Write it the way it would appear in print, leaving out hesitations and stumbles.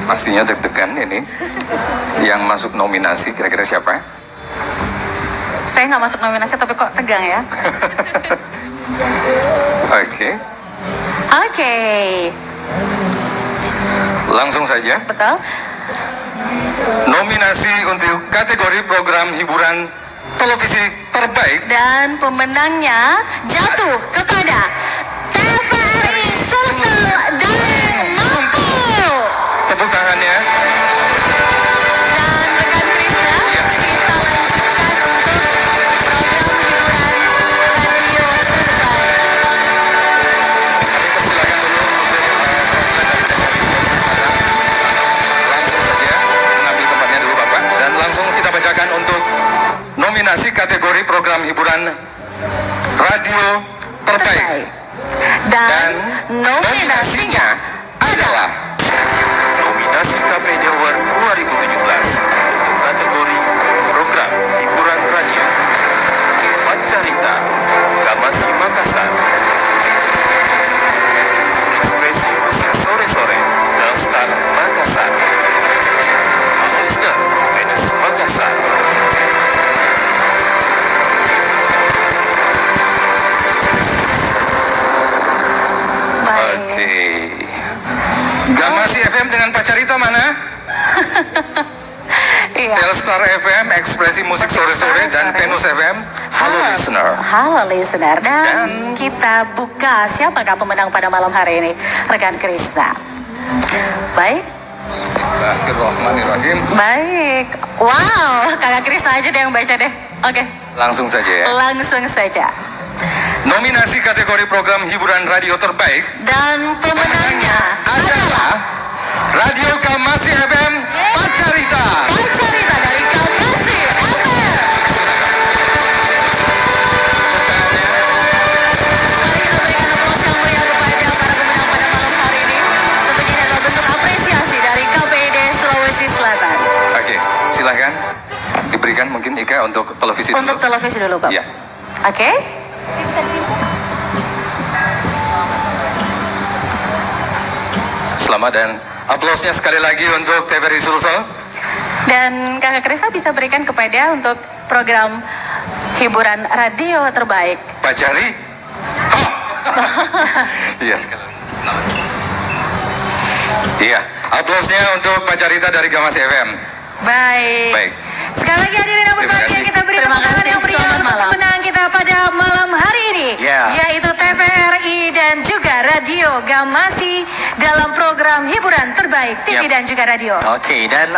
Pastinya deg-degan ini. Yang masuk nominasi kira-kira siapa? Saya nggak masuk nominasi tapi kok tegang ya. Oke. Oke. Langsung saja. Betul. Nominasi untuk kategori program hiburan televisi terbaik. Dan pemenangnya jatuh kepada TVRI Sulsel dan Mampu. Tepuk tangannya. Dan rekan Krisna, kita lanjutkan untuk program hiburan radio terbaik. Silakan dulu, langsung saja mengambil tempatnya dulu Bapak. Dan langsung kita bacakan untuk nominasi kategori program hiburan radio terbaik. Dan nominasinya adalah Nominasi KPD Award 2017 untuk kategori program hiburan radio Pancarita Gamasi Makassar, Ekspresi Musik Sore-Sore Delstar Makassar, Listener Venus Makassar. baik. Oke. Gamasi FM dengan Pacarita mana? Iya. Telstar FM, Ekspresi Musik Sore-Sore, dan Venus FM. Halo listener. Halo listener. Dan Dan kita buka siapakah pemenang pada malam hari ini, rekan Krisna. Baik. Bismillahirrahmanirrahim. Baik. Wow, kakak Krisna aja deh yang baca deh. Oke, Langsung saja ya. langsung saja. Nominasi kategori program hiburan radio terbaik Dan pemenangnya adalah Radio Gamasi FM Pacarita. Pacarita dari Gamasi FM. Mari kita berikan aplaus yang meriah kepada para pemenang pada malam hari ini. Tentunya ini adalah bentuk apresiasi dari KPID Sulawesi Selatan. Oke, silahkan diberikan mungkin Ika untuk televisi dulu. Untuk televisi dulu, Pak. Ya. Oke. Selamat dan aplausnya sekali lagi untuk TVRI Sulsel. Dan kakak Krisna bisa berikan kepada untuk program hiburan radio terbaik. Pacari. Oh. Iya sekali lagi. Selamat. Iya, aplausnya untuk Pacarita dari Gamasi FM. Baik. Baik. Sekali lagi hadirin yang Terima berbahagia, kasih. kita beri Terima tepuk tangan kasih. yang meriah Selamat untuk malam. pemenang kita pada malam hari ini, yaitu TVRI dan juga Radio Gamasi dalam program hiburan terbaik TV dan juga radio. Oke, dan